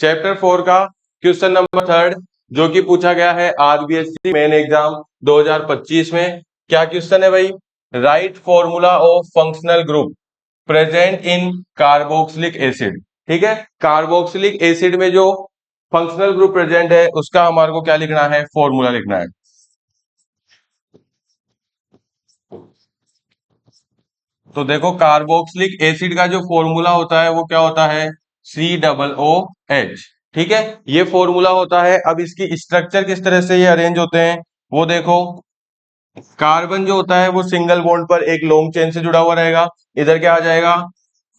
Chapter 4 का question number 3 जो कि पूछा गया है आरबीएससी मेन एग्जाम 2025 में। क्या क्वेश्चन है भाई? Right formula of functional group present in carboxylic acid. ठीक है, कार्बोक्सिलिक एसिड में जो फंक्शनल ग्रुप प्रेजेंट है उसका हमारे को क्या लिखना है? फॉर्मूला लिखना है। तो देखो, कार्बोक्सिलिक एसिड का जो फॉर्मूला होता है वो क्या होता है? COOH। ठीक है, ये फॉर्मूला होता है। अब इसकी स्ट्रक्चर किस तरह से ये अरेंज होते हैं वो देखो। कार्बन जो होता है वो सिंगल बॉन्ड पर एक लॉन्ग चेन से जुड़ा हुआ रहेगा। इधर क्या आ जाएगा?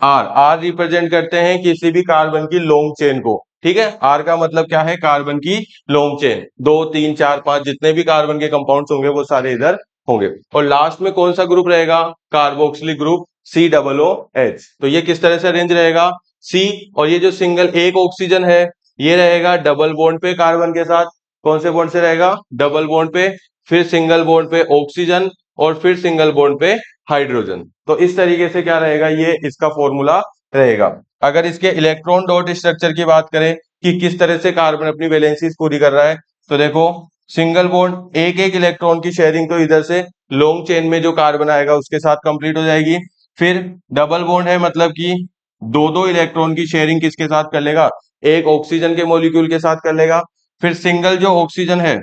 आर रिप्रेजेंट करते हैं किसी भी कार्बन की लॉन्ग चेन को। ठीक है, आर का मतलब क्या है? कार्बन की लॉन्ग चेन। 2 3 4 5 जितने भी कार्बन के कंपाउंड्स होंगे वो सारे इधर होंगे। और लास्ट में कौन सा ग्रुप रहेगा? Carboxylic group COOH। तो ये किस तरह से अरेंज रहेगा? सी, और ये जो सिंगल एक ऑक्सीजन है ये रहेगा डबल बॉन्ड पे कार्बन के साथ। कौन से बॉन्ड से रहेगा? डबल बॉन्ड पे। फिर सिंगल बॉन्ड पे ऑक्सीजन, और फिर सिंगल बॉन्ड पे हाइड्रोजन। तो इस तरीके से क्या रहेगा? ये इसका फॉर्मूला रहेगा। अगर इसके इलेक्ट्रॉन डॉट स्ट्रक्चर की बात करें कि किस तरह से कार्बन अपनी वैलेंसीज पूरी कर रहा है, तो देखो, सिंगल बॉन्ड एक एक इलेक्ट्रॉन की शेयरिंग तो इधर से लॉन्ग चेन में जो कार्बन आएगा उसके साथ कंप्लीट हो जाएगी। फिर डबल बॉन्ड है, मतलब कि दो दो इलेक्ट्रॉन की शेयरिंग किसके साथ कर लेगा? एक ऑक्सीजन के मॉलिक्यूल के साथ कर लेगा। फिर सिंगल जो ऑक्सीजन है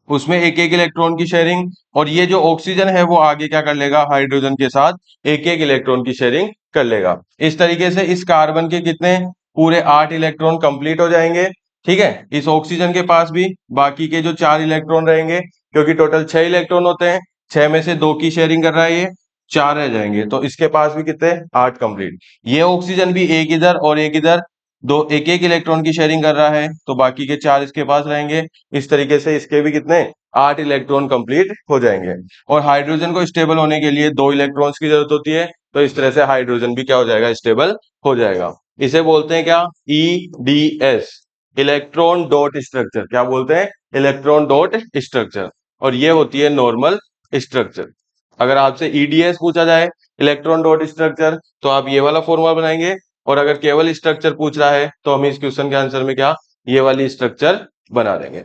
उसमें एक एक इलेक्ट्रॉन की शेयरिंग, और ये जो ऑक्सीजन है वो आगे क्या कर लेगा? हाइड्रोजन के साथ एक एक इलेक्ट्रॉन की शेयरिंग कर लेगा। इस तरीके से इस कार्बन के कितने? पूरे 8 इलेक्ट्रॉन कंप्लीट हो जाएंगे। ठीक है, इस ऑक्सीजन के पास भी बाकी के जो 4 इलेक्ट्रॉन रहेंगे, क्योंकि टोटल 6 इलेक्ट्रॉन होते हैं, 6 में से 2 की शेयरिंग कर रहा है, ये 4 रह जाएंगे। तो इसके पास भी कितने? 8 कंप्लीट। ये ऑक्सीजन भी एक इधर और एक इधर, दो एक एक इलेक्ट्रॉन की शेयरिंग कर रहा है, तो बाकी के 4 इसके पास रहेंगे। इस तरीके से इसके भी कितने? 8 इलेक्ट्रॉन कंप्लीट हो जाएंगे। और हाइड्रोजन को स्टेबल होने के लिए 2 इलेक्ट्रॉन्स की जरूरत होती है, तो इस तरह से हाइड्रोजन भी क्या हो जाएगा? स्टेबल हो जाएगा। इसे बोलते हैं क्या? EDS, electron dot structure. क्या बोलते हैं? Electron dot structure. और ये होती है नॉर्मल स्ट्रक्चर। अगर आपसे EDS पूछा जाए, इलेक्ट्रॉन डॉट स्ट्रक्चर, तो आप ये वाला फॉर्मूला बनाएंगे। और अगर केवल स्ट्रक्चर पूछ रहा है तो हम इस क्वेश्चन के आंसर में क्या? ये वाली स्ट्रक्चर बना देंगे।